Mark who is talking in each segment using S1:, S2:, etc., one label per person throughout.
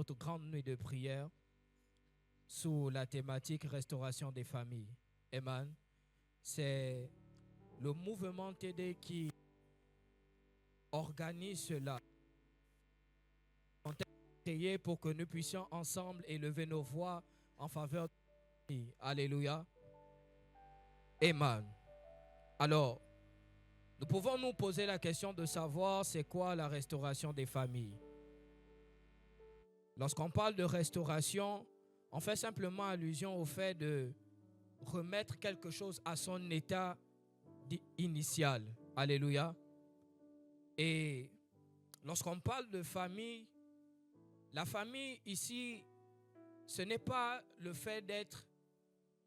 S1: notre grande nuit de prière sous la thématique restauration des familles. Amen. C'est le mouvement TD qui organise cela. On a prié pour que nous puissions ensemble élever nos voix en faveur de la famille. Alléluia. Amen. Alors, nous pouvons nous poser la question de savoir c'est quoi la restauration des familles. Lorsqu'on parle de restauration, on fait simplement allusion au fait de remettre quelque chose à son état initial. Alléluia. Et lorsqu'on parle de famille, la famille ici, ce n'est pas le fait d'être,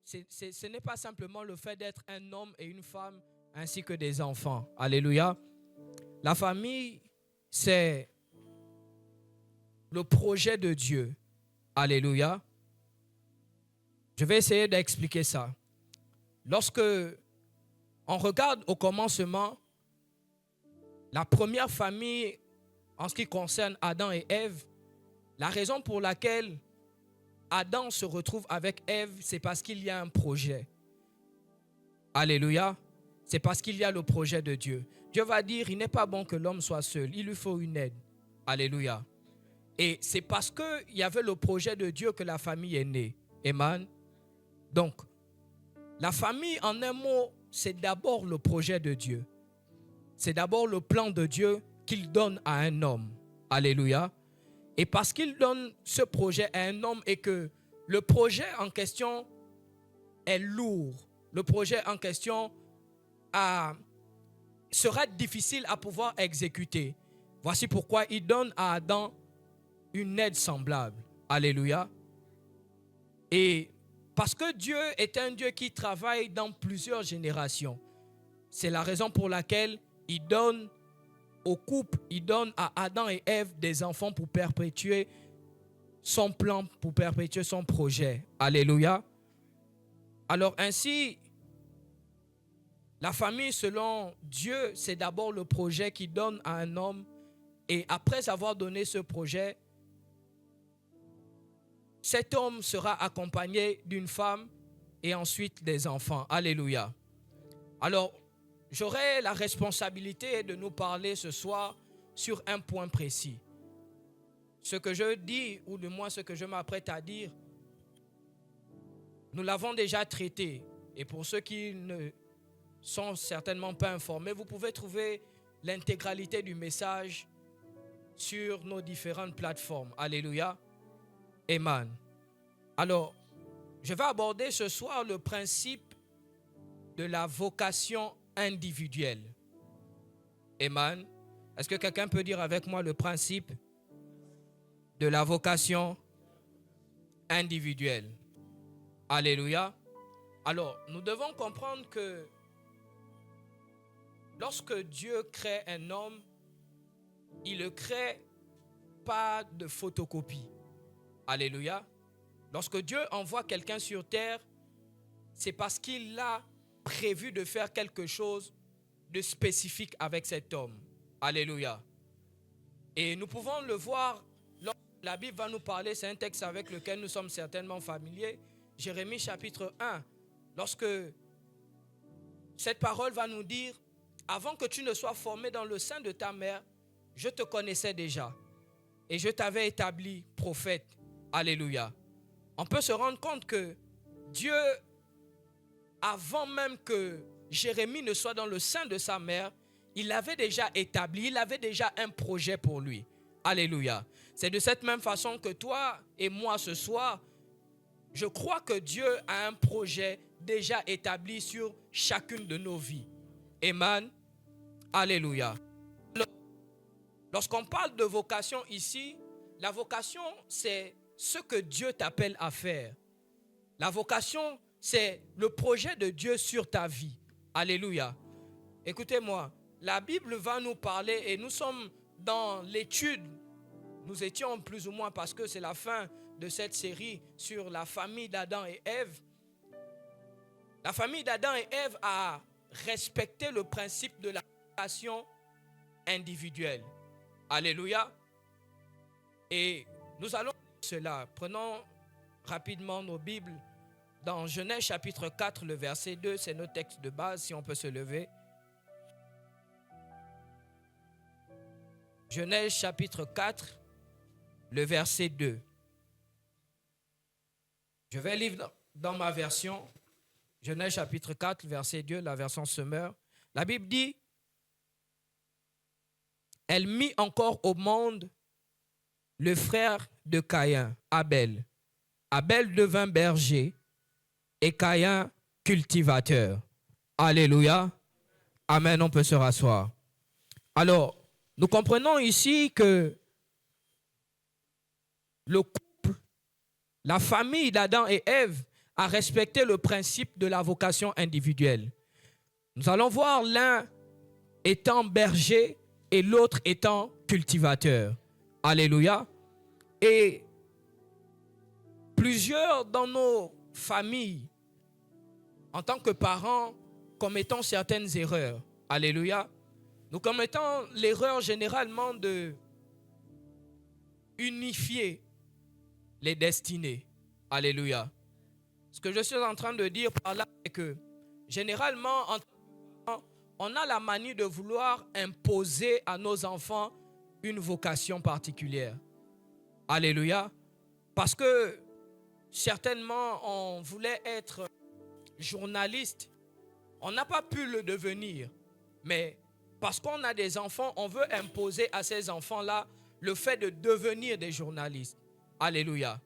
S1: ce n'est pas simplement le fait d'être un homme et une femme ainsi que des enfants. Alléluia. La famille, c'est le projet de Dieu. Alléluia. Je vais essayer d'expliquer ça. Lorsque on regarde au commencement, la première famille en ce qui concerne Adam et Ève, la raison pour laquelle Adam se retrouve avec Ève, c'est parce qu'il y a un projet. Alléluia. C'est parce qu'il y a le projet de Dieu. Dieu va dire, il n'est pas bon que l'homme soit seul, il lui faut une aide. Alléluia. Et c'est parce qu'il y avait le projet de Dieu que la famille est née. Amen. Donc, la famille, en un mot, c'est d'abord le projet de Dieu. C'est d'abord le plan de Dieu qu'il donne à un homme. Alléluia. Et parce qu'il donne ce projet à un homme et que le projet en question est lourd, le projet en question sera difficile à pouvoir exécuter. Voici pourquoi il donne à Adam une aide semblable. Alléluia. Et parce que Dieu est un Dieu qui travaille dans plusieurs générations, c'est la raison pour laquelle il donne au couple, il donne à Adam et Ève des enfants pour perpétuer son plan, pour perpétuer son projet. Alléluia. Alors ainsi, la famille selon Dieu, c'est d'abord le projet qu'il donne à un homme et après avoir donné ce projet, cet homme sera accompagné d'une femme et ensuite des enfants. Alléluia. Alors, j'aurai la responsabilité de nous parler ce soir sur un point précis. Ce que je dis, ou du moins ce que je m'apprête à dire, nous l'avons déjà traité. Et pour ceux qui ne sont certainement pas informés, vous pouvez trouver l'intégralité du message sur nos différentes plateformes. Alléluia. Amen. Alors, je vais aborder ce soir le principe de la vocation individuelle. Amen. Est-ce que quelqu'un peut dire avec moi le principe de la vocation individuelle? Alléluia. Alors, nous devons comprendre que lorsque Dieu crée un homme, il ne crée pas de photocopie. Alléluia. Lorsque Dieu envoie quelqu'un sur terre, c'est parce qu'il a prévu de faire quelque chose de spécifique avec cet homme. Alléluia. Et nous pouvons le voir, lorsque la Bible va nous parler, c'est un texte avec lequel nous sommes certainement familiers, Jérémie chapitre 1, lorsque cette parole va nous dire, avant que tu ne sois formé dans le sein de ta mère, je te connaissais déjà et je t'avais établi prophète. Alléluia. On peut se rendre compte que Dieu, avant même que Jérémie ne soit dans le sein de sa mère, il avait déjà établi, il avait déjà un projet pour lui. Alléluia. C'est de cette même façon que toi et moi ce soir, je crois que Dieu a un projet déjà établi sur chacune de nos vies. Amen. Alléluia. Lorsqu'on parle de vocation ici, la vocation c'est ce que Dieu t'appelle à faire. La vocation, c'est le projet de Dieu sur ta vie. Alléluia. Écoutez-moi, la Bible va nous parler et nous sommes dans l'étude. Nous étions plus ou moins, parce que c'est la fin de cette série sur la famille d'Adam et Ève. La famille d'Adam et Ève a respecté le principe de la vocation individuelle. Alléluia. Et nous allons cela. Prenons rapidement nos Bibles. Dans Genèse chapitre 4, le verset 2, c'est notre texte de base, si on peut se lever. Genèse chapitre 4, le verset 2. Je vais lire dans ma version, Genèse chapitre 4, verset 2, la version Semeur. La Bible dit, « Elle mit encore au monde le frère de Caïn, Abel. Abel devint berger et Caïn cultivateur. » Alléluia. Amen, on peut se rasseoir. Alors, nous comprenons ici que le couple, la famille d'Adam et Ève a respecté le principe de la vocation individuelle. Nous allons voir l'un étant berger et l'autre étant cultivateur. Alléluia. Et plusieurs dans nos familles, en tant que parents, commettons certaines erreurs. Alléluia. Nous commettons l'erreur généralement de unifier les destinées. Alléluia. Ce que je suis en train de dire par là, c'est que généralement, on a la manie de vouloir imposer à nos enfants une vocation particulière. Alléluia. Parce que certainement, on voulait être journaliste. On n'a pas pu le devenir. Mais parce qu'on a des enfants, on veut imposer à ces enfants-là le fait de devenir des journalistes. Alléluia.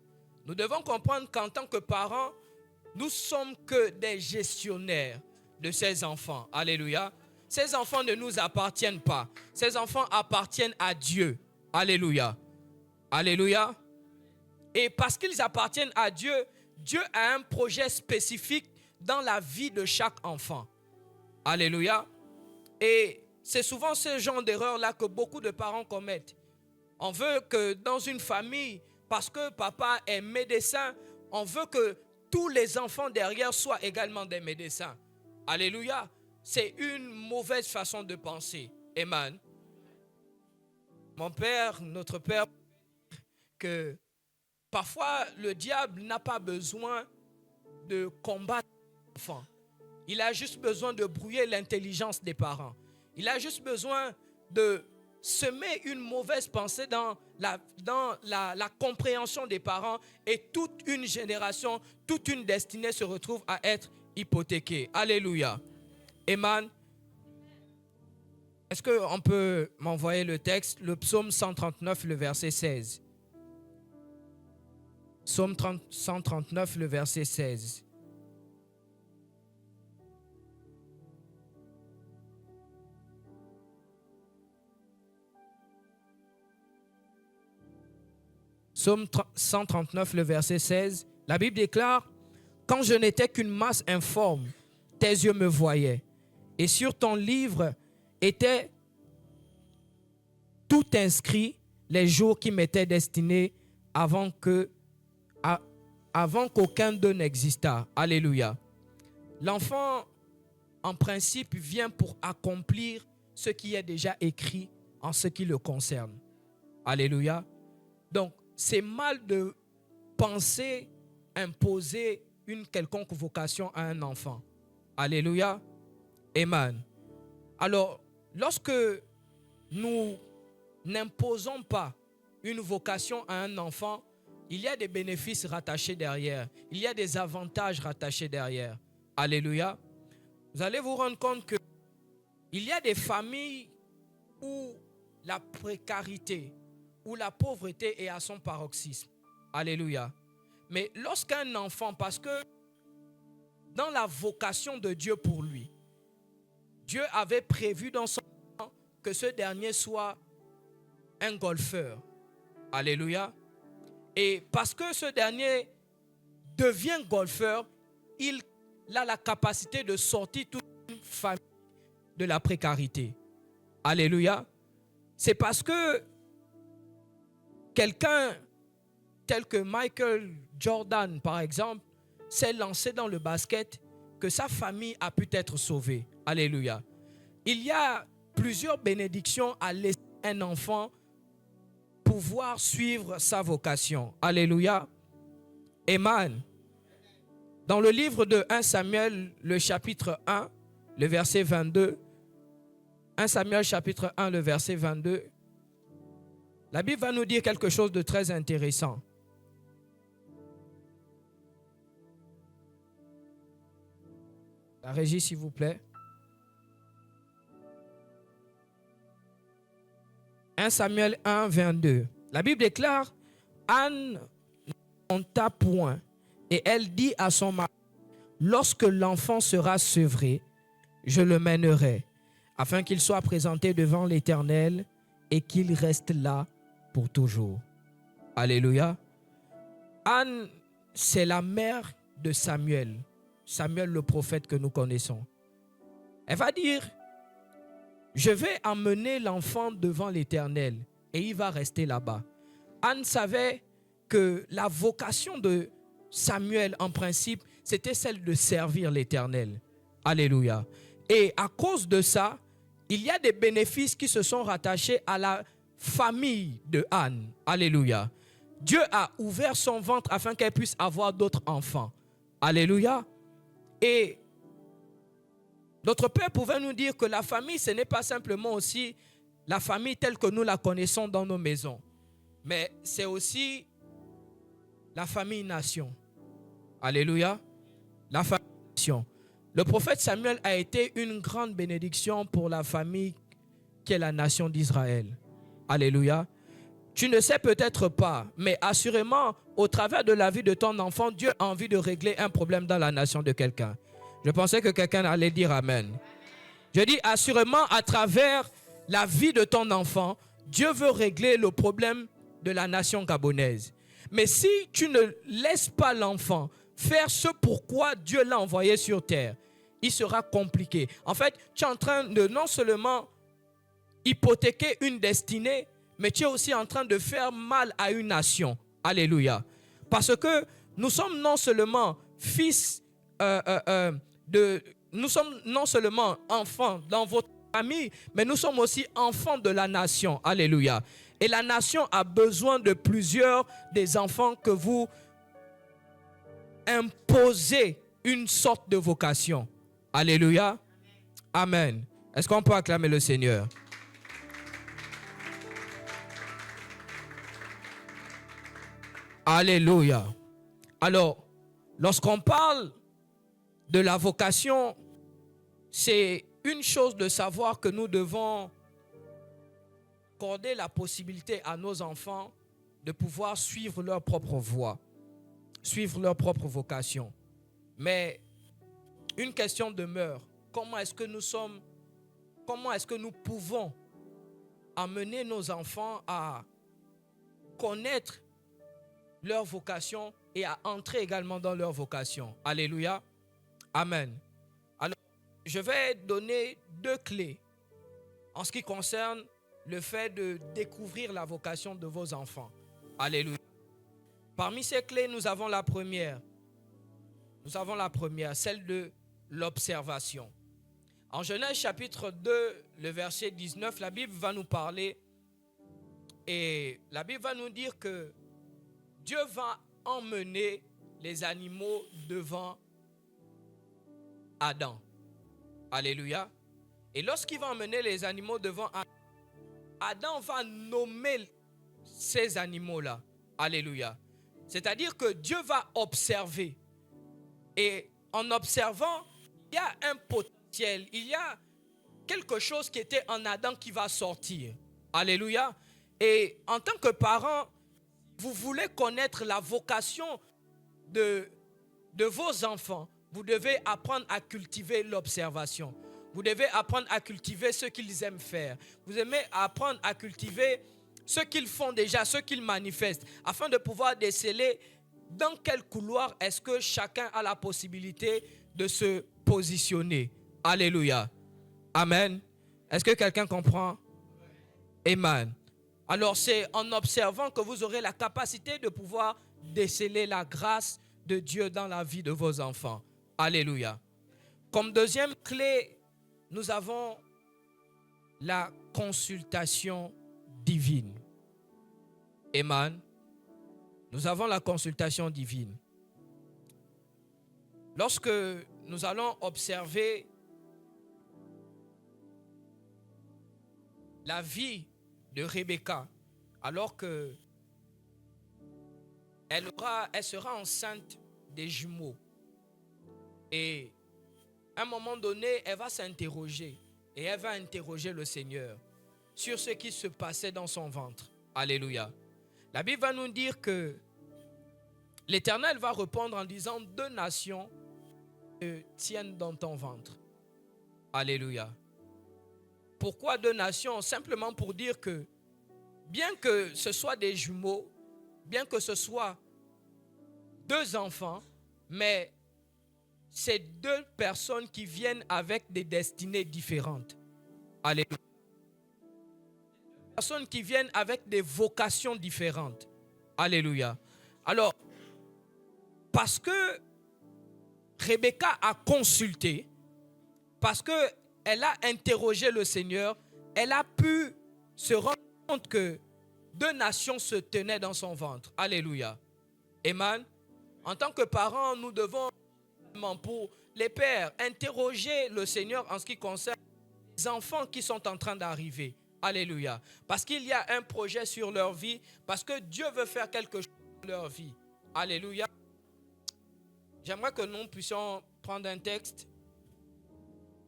S1: Nous devons comprendre qu'en tant que parents, nous ne sommes que des gestionnaires de ces enfants. Alléluia. Ces enfants ne nous appartiennent pas. Ces enfants appartiennent à Dieu. Alléluia. Alléluia. Et parce qu'ils appartiennent à Dieu, Dieu a un projet spécifique dans la vie de chaque enfant. Alléluia. Et c'est souvent ce genre d'erreur-là que beaucoup de parents commettent. On veut que dans une famille, parce que papa est médecin, on veut que tous les enfants derrière soient également des médecins. Alléluia. C'est une mauvaise façon de penser. Amen. Mon père, notre père, que parfois le diable n'a pas besoin de combattre les enfants. Il a juste besoin de brouiller l'intelligence des parents. Il a juste besoin de semer une mauvaise pensée dans la compréhension des parents et toute une génération, toute une destinée se retrouve à être hypothéquée. Alléluia. Amen. Est-ce qu'on peut m'envoyer le texte? Le psaume 139, le verset 16. Psaume 139, le verset 16. Psaume 139, le verset 16. La Bible déclare, « Quand je n'étais qu'une masse informe, tes yeux me voyaient. Et sur ton livre étaient tout inscrits les jours qui m'étaient destinés avant qu'aucun d'eux n'existât. » Alléluia. L'enfant, en principe, vient pour accomplir ce qui est déjà écrit en ce qui le concerne. Alléluia. Donc, c'est mal de penser imposer une quelconque vocation à un enfant. Alléluia. Amen. Alors, lorsque nous n'imposons pas une vocation à un enfant, il y a des bénéfices rattachés derrière. Il y a des avantages rattachés derrière. Alléluia. Vous allez vous rendre compte que il y a des familles où la précarité, où la pauvreté est à son paroxysme. Alléluia. Mais lorsqu'un enfant, parce que dans la vocation de Dieu pour lui, Dieu avait prévu dans son plan que ce dernier soit un golfeur. Alléluia. Et parce que ce dernier devient golfeur, il a la capacité de sortir toute une famille de la précarité. Alléluia. C'est parce que quelqu'un tel que Michael Jordan, par exemple, s'est lancé dans le basket que sa famille a pu être sauvée. Alléluia. Il y a plusieurs bénédictions à laisser un enfant pouvoir suivre sa vocation. Alléluia. Amen. Dans le livre de 1 Samuel, le chapitre 1, le verset 22, 1 Samuel chapitre 1, le verset 22, la Bible va nous dire quelque chose de très intéressant. La régie, s'il vous plaît. 1 Samuel 1, 22. La Bible déclare, Anne ne monta point, et elle dit à son mari, lorsque l'enfant sera sevré, je le mènerai, afin qu'il soit présenté devant l'Éternel et qu'il reste là pour toujours. Alléluia. Anne, c'est la mère de Samuel. Samuel, le prophète que nous connaissons. Elle va dire, je vais emmener l'enfant devant l'Éternel et il va rester là-bas. Anne savait que la vocation de Samuel, en principe, c'était celle de servir l'Éternel. Alléluia. Et à cause de ça, il y a des bénéfices qui se sont rattachés à la famille de Anne. Alléluia. Dieu a ouvert son ventre afin qu'elle puisse avoir d'autres enfants. Alléluia. Et notre Père pouvait nous dire que la famille, ce n'est pas simplement aussi la famille telle que nous la connaissons dans nos maisons, mais c'est aussi la famille nation. Alléluia. La famille nation. Le prophète Samuel a été une grande bénédiction pour la famille qui est la nation d'Israël. Alléluia. Tu ne sais peut-être pas, mais assurément, au travers de la vie de ton enfant, Dieu a envie de régler un problème dans la nation de quelqu'un. Je pensais que quelqu'un allait dire Amen. Je dis assurément, à travers la vie de ton enfant, Dieu veut régler le problème de la nation gabonaise. Mais si tu ne laisses pas l'enfant faire ce pourquoi Dieu l'a envoyé sur terre, il sera compliqué. En fait, tu es en train de non seulement hypothéquer une destinée, mais tu es aussi en train de faire mal à une nation. Alléluia. Parce que nous sommes non seulement fils nous sommes non seulement enfants dans votre famille, mais nous sommes aussi enfants de la nation. Alléluia. Et la nation a besoin de plusieurs des enfants que vous imposez une sorte de vocation. Alléluia. Amen. Est-ce qu'on peut acclamer le Seigneur? Alléluia. Alors, lorsqu'on parle de la vocation, c'est une chose de savoir que nous devons accorder la possibilité à nos enfants de pouvoir suivre leur propre voie, suivre leur propre vocation. Mais une question demeure. Comment est-ce que nous pouvons amener nos enfants à connaître leur vocation et à entrer également dans leur vocation? Alléluia. Amen. Alors, je vais donner 2 clés en ce qui concerne le fait de découvrir la vocation de vos enfants. Alléluia. Parmi ces clés, nous avons la première. Celle de l'observation. En Genèse chapitre 2, le verset 19, la Bible va nous parler et la Bible va nous dire que Dieu va emmener les animaux devant Adam. Alléluia. Et lorsqu'il va emmener les animaux devant Adam, Adam va nommer ces animaux-là. Alléluia. C'est-à-dire que Dieu va observer. Et en observant, il y a un potentiel, il y a quelque chose qui était en Adam qui va sortir. Alléluia. Et en tant que parent, vous voulez connaître la vocation de vos enfants, vous devez apprendre à cultiver l'observation. Vous devez apprendre à cultiver ce qu'ils aiment faire. Vous devez apprendre à cultiver ce qu'ils font déjà, ce qu'ils manifestent, afin de pouvoir déceler dans quel couloir est-ce que chacun a la possibilité de se positionner. Alléluia. Amen. Est-ce que quelqu'un comprend? Amen. Alors c'est en observant que vous aurez la capacité de pouvoir déceler la grâce de Dieu dans la vie de vos enfants. Alléluia. Comme deuxième clé, nous avons la consultation divine. Amen. Nous avons la consultation divine. Lorsque nous allons observer la vie de Rebecca, alors que elle sera enceinte des jumeaux. Et à un moment donné, elle va s'interroger. Et elle va interroger le Seigneur sur ce qui se passait dans son ventre. Alléluia. La Bible va nous dire que l'Éternel va répondre en disant 2 nations te tiennent dans ton ventre. Alléluia. Pourquoi 2 nations? Simplement pour dire que bien que ce soit des jumeaux, bien que ce soit 2 enfants, mais c'est 2 personnes qui viennent avec des destinées différentes. Alléluia. Personnes qui viennent avec des vocations différentes. Alléluia. Alors, parce que Rebecca a consulté, parce qu'elle a interrogé le Seigneur, elle a pu se rendre compte que 2 nations se tenaient dans son ventre. Alléluia. Amen. En tant que parents, nous devons, pour les pères, interroger le Seigneur en ce qui concerne les enfants qui sont en train d'arriver. Alléluia. Parce qu'il y a un projet sur leur vie, parce que Dieu veut faire quelque chose dans leur vie. Alléluia. J'aimerais que nous puissions prendre un texte.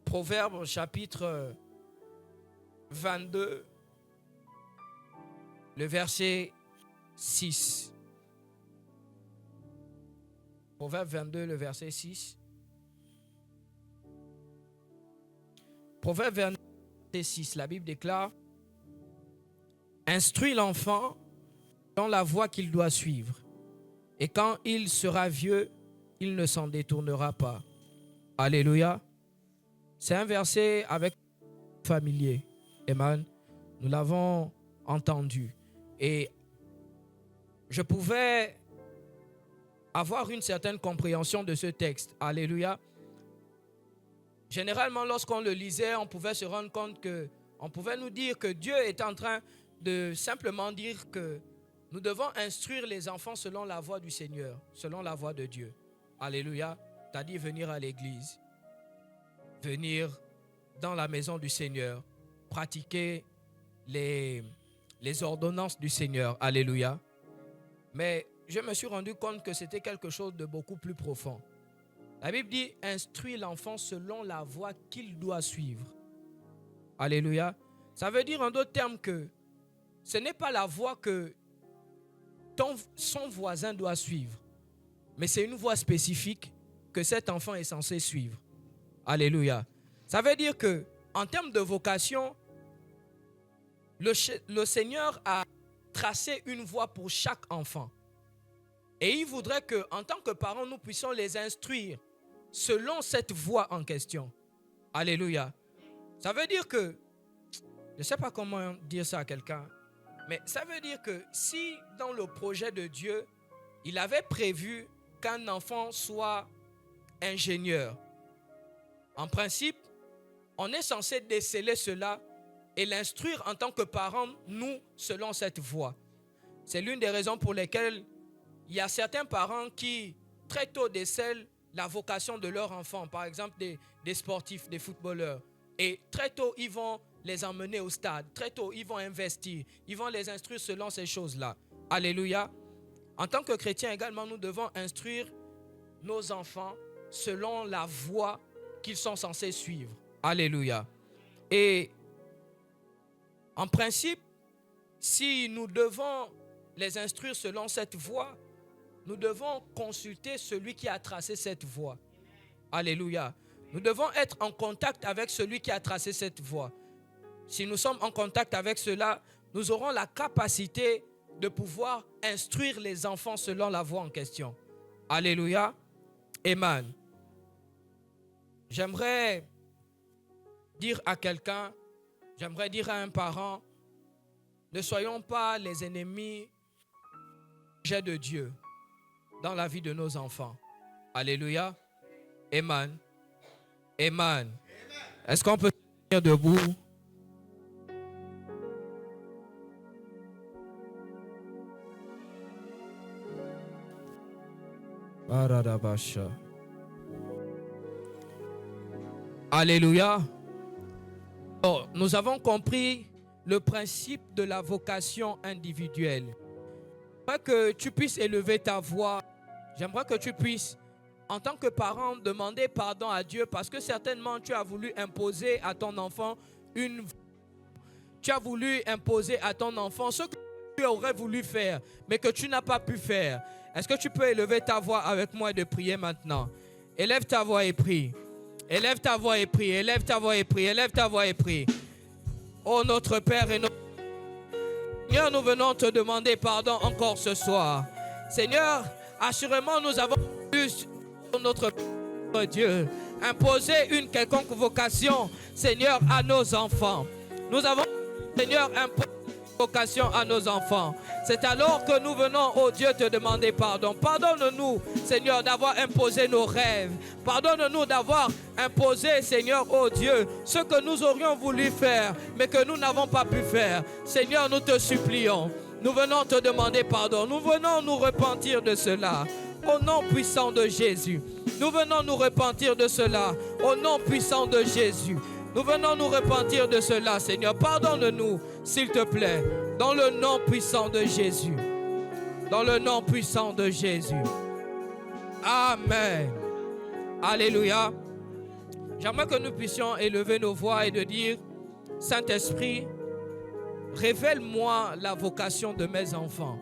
S1: Proverbes chapitre 22, le verset 6. Proverbe 22, le verset 6. Proverbe 22, verset 6, la Bible déclare: instruis l'enfant dans la voie qu'il doit suivre, et quand il sera vieux, il ne s'en détournera pas. Alléluia. C'est un verset avec familier. Amen. Nous l'avons entendu. Et je pouvais avoir une certaine compréhension de ce texte. Alléluia. Généralement, lorsqu'on le lisait, on pouvait se rendre compte que, on pouvait nous dire que Dieu est en train de simplement dire que nous devons instruire les enfants selon la voie du Seigneur, selon la voie de Dieu. Alléluia. C'est-à-dire venir à l'église, venir dans la maison du Seigneur, pratiquer les ordonnances du Seigneur. Alléluia. Mais je me suis rendu compte que c'était quelque chose de beaucoup plus profond. La Bible dit: instruis l'enfant selon la voie qu'il doit suivre. Alléluia. Ça veut dire en d'autres termes que ce n'est pas la voie que son voisin doit suivre, mais c'est une voie spécifique que cet enfant est censé suivre. Alléluia. Ça veut dire que en termes de vocation, le Seigneur a tracé une voie pour chaque enfant. Et il voudrait qu'en tant que parents, nous puissions les instruire selon cette voie en question. Alléluia. Ça veut dire que, je ne sais pas comment dire ça à quelqu'un, mais ça veut dire que si dans le projet de Dieu, il avait prévu qu'un enfant soit ingénieur, en principe, on est censé déceler cela et l'instruire en tant que parents, nous, selon cette voie. C'est l'une des raisons pour lesquelles il y a certains parents qui, très tôt, décèlent la vocation de leur enfant. Par exemple, des sportifs, des footballeurs. Et très tôt, ils vont les emmener au stade. Très tôt, ils vont investir. Ils vont les instruire selon ces choses-là. Alléluia. En tant que chrétiens également, nous devons instruire nos enfants selon la voie qu'ils sont censés suivre. Alléluia. Et en principe, si nous devons les instruire selon cette voie, nous devons consulter celui qui a tracé cette voie. Alléluia. Nous devons être en contact avec celui qui a tracé cette voie. Si nous sommes en contact avec cela, nous aurons la capacité de pouvoir instruire les enfants selon la voie en question. Alléluia. Amen. J'aimerais dire à quelqu'un, j'aimerais dire à un parent, ne soyons pas les ennemis de Dieu dans la vie de nos enfants. Alléluia. Amen. Amen. Est-ce qu'on peut se tenir debout? Aradabasha. Alléluia. Oh, nous avons compris le principe de la vocation individuelle. J'aimerais que tu puisses élever ta voix. J'aimerais que tu puisses, en tant que parent, demander pardon à Dieu parce que certainement tu as voulu imposer à ton enfant tu as voulu imposer à ton enfant ce que tu aurais voulu faire, mais que tu n'as pas pu faire. Est-ce que tu peux élever ta voix avec moi et de prier maintenant? Élève ta voix et prie. Élève ta voix et prie. Élève ta voix et prie. Élève ta voix et prie. Oh notre Père et notre Seigneur, nous venons te demander pardon encore ce soir. Seigneur, assurément nous avons plus notre Dieu imposer une quelconque vocation, Seigneur, à nos enfants. Nous avons, Seigneur, imposé une vocation à nos enfants. C'est alors que nous venons, oh Dieu, te demander pardon. Pardonne-nous, Seigneur, d'avoir imposé nos rêves. Pardonne-nous d'avoir imposé, Seigneur, oh Dieu, ce que nous aurions voulu faire, mais que nous n'avons pas pu faire. Seigneur, nous te supplions. Nous venons te demander pardon. Nous venons nous repentir de cela. Au nom puissant de Jésus. Nous venons nous repentir de cela. Au nom puissant de Jésus. Nous venons nous repentir de cela, Seigneur. Pardonne-nous, s'il te plaît. Dans le nom puissant de Jésus. Dans le nom puissant de Jésus. Amen. Alléluia. J'aimerais que nous puissions élever nos voix et de dire, Saint-Esprit, révèle-moi la vocation de mes enfants.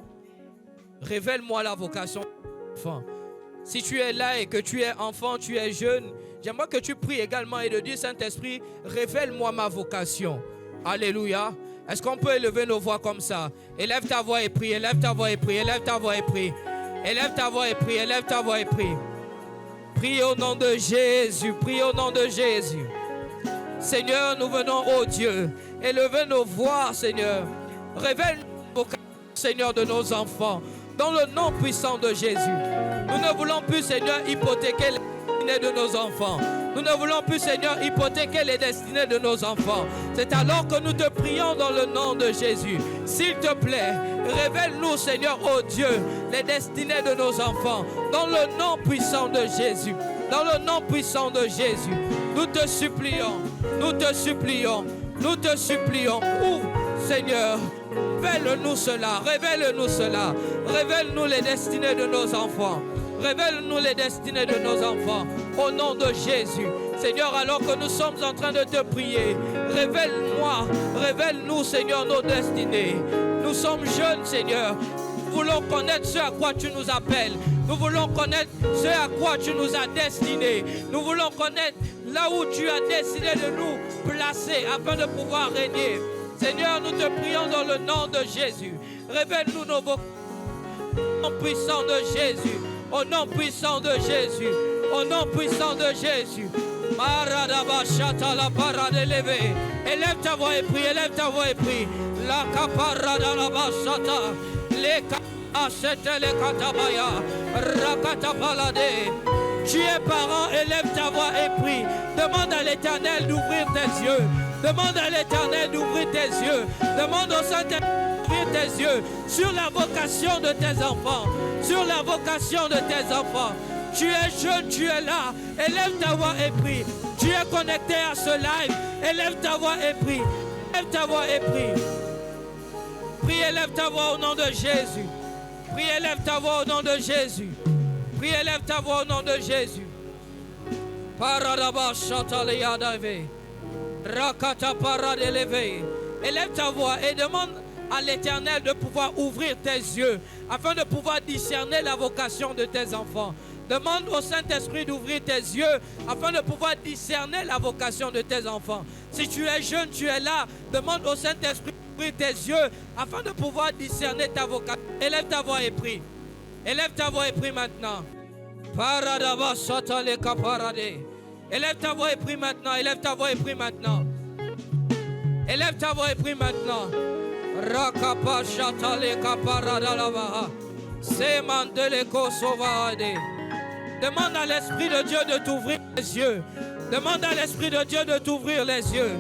S1: Révèle-moi la vocation de mes enfants. Si tu es là et que tu es enfant, tu es jeune, j'aimerais que tu pries également et de dire, Saint-Esprit, révèle-moi ma vocation. Alléluia. Est-ce qu'on peut élever nos voix comme ça? Élève ta voix et prie, élève ta voix et prie, élève ta voix et prie. Élève ta voix et prie, élève ta voix et prie. Prie au nom de Jésus, prie au nom de Jésus. Seigneur, nous venons, oh Dieu, élever nos voix, Seigneur. Révèle la vocation, Seigneur, de nos enfants. Dans le nom puissant de Jésus. Nous ne voulons plus, Seigneur, hypothéquer les destinées de nos enfants. Nous ne voulons plus, Seigneur, hypothéquer les destinées de nos enfants. C'est alors que nous te prions dans le nom de Jésus. S'il te plaît, révèle-nous, Seigneur, oh Dieu, les destinées de nos enfants. Dans le nom puissant de Jésus. Dans le nom puissant de Jésus. Nous te supplions. Nous te supplions. Nous te supplions. Ouvre, Seigneur. Révèle-nous cela, révèle-nous cela. Révèle-nous les destinées de nos enfants. Révèle-nous les destinées de nos enfants. Au nom de Jésus. Seigneur, alors que nous sommes en train de te prier, révèle-moi, révèle-nous, Seigneur, nos destinées. Nous sommes jeunes, Seigneur. Nous voulons connaître ce à quoi tu nous appelles. Nous voulons connaître ce à quoi tu nous as destinés. Nous voulons connaître là où tu as décidé de nous placer afin de pouvoir régner. Seigneur, nous te prions dans le nom de Jésus. Révèle-nous nos vocations. Au nom puissant de Jésus. Au nom puissant de Jésus. Au nom puissant de Jésus. Élève ta voix et prie. Élève ta voix et prie. La caparadalabashata. Les capacetes les katabaya. Rakatapalade. Tu es parent, élève ta voix et prie. Demande à l'Éternel d'ouvrir tes yeux. Demande à l'Éternel d'ouvrir tes yeux. Demande au Saint-Esprit d'ouvrir tes yeux sur la vocation de tes enfants. Sur la vocation de tes enfants. Tu es jeune, tu es là. Élève ta voix et prie. Tu es connecté à ce live. Élève ta voix et prie. Élève ta voix et prie. Prie, élève ta voix au nom de Jésus. Prie, élève ta voix au nom de Jésus. Prie, élève ta voix au nom de Jésus. Paradaba Chataleyadave. Rakata Paradeleve. Élève ta voix et demande à l'Éternel de pouvoir ouvrir tes yeux afin de pouvoir discerner la vocation de tes enfants. Demande au Saint-Esprit d'ouvrir tes yeux afin de pouvoir discerner la vocation de tes enfants. Si tu es jeune, tu es là, demande au Saint-Esprit d'ouvrir tes yeux afin de pouvoir discerner ta vocation. Élève ta voix et prie. Élève ta voix et prie maintenant. Paradaba Satale Kaparade. Élève ta voix et prie maintenant. Élève ta voix et prie maintenant. Élève ta voix et prie maintenant. Rakapa Chatale Kaparadalava. Semandele Kosovade. Demande à l'Esprit de Dieu de t'ouvrir les yeux. Demande à l'Esprit de Dieu de t'ouvrir les yeux.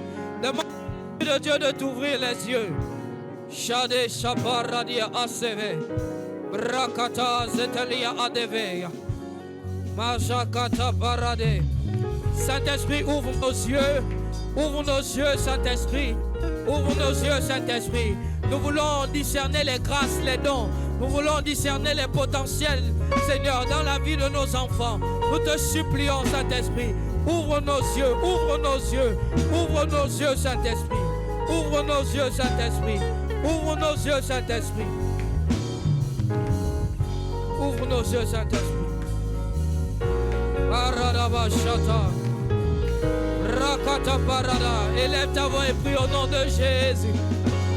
S1: Demande à l'Esprit de Dieu de t'ouvrir les yeux. Shade Shaparadia Aseve. Brakata Zetelia Adeveya. Majakata Barade. Saint-Esprit, ouvre nos yeux. Ouvre nos yeux, Saint-Esprit. Ouvre nos yeux, Saint-Esprit. Nous voulons discerner les grâces, les dons. Nous voulons discerner les potentiels, Seigneur, dans la vie de nos enfants. Nous te supplions, Saint-Esprit. Ouvre nos yeux, ouvre nos yeux. Ouvre nos yeux, Saint-Esprit. Ouvre nos yeux, Saint-Esprit. Ouvre nos yeux, Saint-Esprit. Ouvre nos yeux, Saint-Esprit. Paradabashata. Rakata Parada. Élève ta voix et prie au nom de Jésus.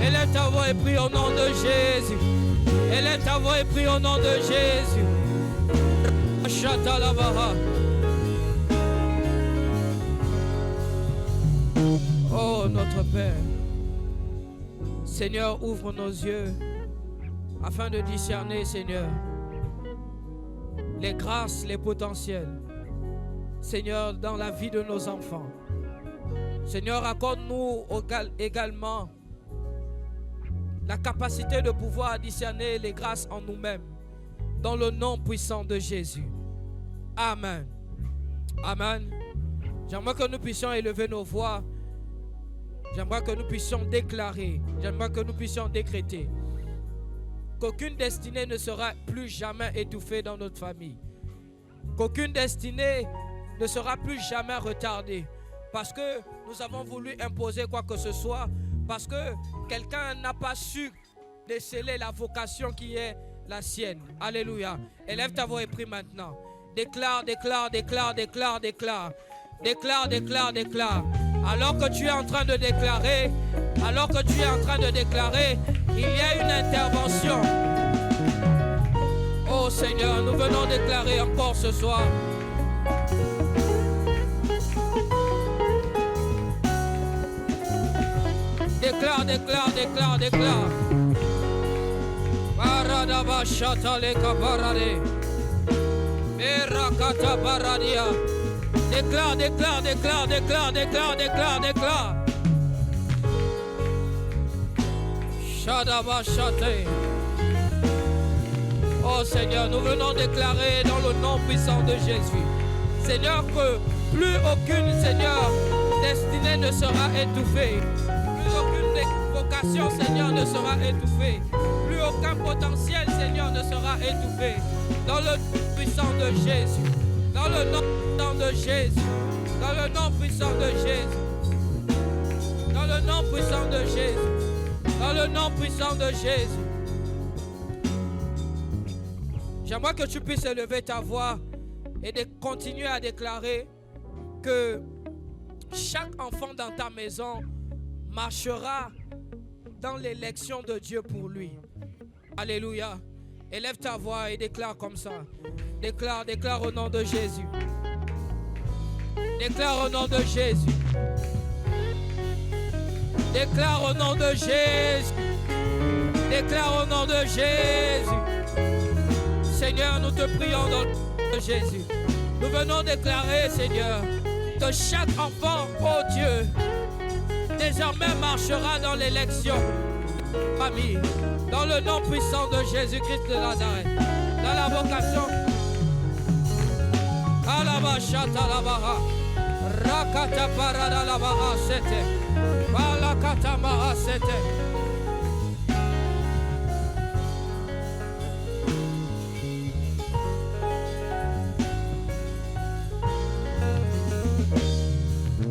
S1: Élève ta voix et prie au nom de Jésus. Élève ta voix et prie au nom de Jésus. Chata Labaha. Oh notre Père. Seigneur, ouvre nos yeux afin de discerner, Seigneur, les grâces, les potentiels, Seigneur, dans la vie de nos enfants. Seigneur, accorde-nous également la capacité de pouvoir discerner les grâces en nous-mêmes, dans le nom puissant de Jésus. Amen. Amen. J'aimerais que nous puissions élever nos voix. J'aimerais que nous puissions déclarer, j'aimerais que nous puissions décréter qu'aucune destinée ne sera plus jamais étouffée dans notre famille. Qu'aucune destinée ne sera plus jamais retardée. Parce que nous avons voulu imposer quoi que ce soit. Parce que quelqu'un n'a pas su déceler la vocation qui est la sienne. Alléluia. Élève ta voix et prie maintenant. Déclare, déclare, déclare, déclare, déclare. Déclare, déclare, déclare. Alors que tu es en train de déclarer, il y a une intervention. Oh Seigneur, nous venons déclarer encore ce soir. Déclare, déclare, déclare, déclare. Baradaba Shatale Kabarade. Merakata Baradia. Déclare, déclare, déclare, déclare, déclare, déclare, déclare. Shadaba Shate. Oh Seigneur, nous venons déclarer dans le nom puissant de Jésus. Seigneur, que plus aucune, Seigneur, destinée ne sera étouffée. Plus aucune vocation, Seigneur, ne sera étouffée. Plus aucun potentiel, Seigneur, ne sera étouffé. Dans le nom puissant de Jésus. Dans le nom puissant de Jésus. Dans le nom puissant de Jésus. Dans le nom puissant de Jésus. Dans le nom puissant de Jésus. J'aimerais que tu puisses élever ta voix et de continuer à déclarer que chaque enfant dans ta maison marchera dans l'élection de Dieu pour lui. Alléluia. Élève ta voix et déclare comme ça. Déclare, déclare au nom de Jésus. Déclare au nom de Jésus. Déclare au nom de Jésus. Déclare au nom de Jésus. Seigneur, nous te prions dans le nom de Jésus. Nous venons déclarer, Seigneur, que chaque enfant, oh Dieu, désormais marchera dans l'élection. Famille, dans le nom puissant de Jésus-Christ de Nazareth, dans la vocation. Alabashata labaha, rakata parada labaha sete, balakata maha sete.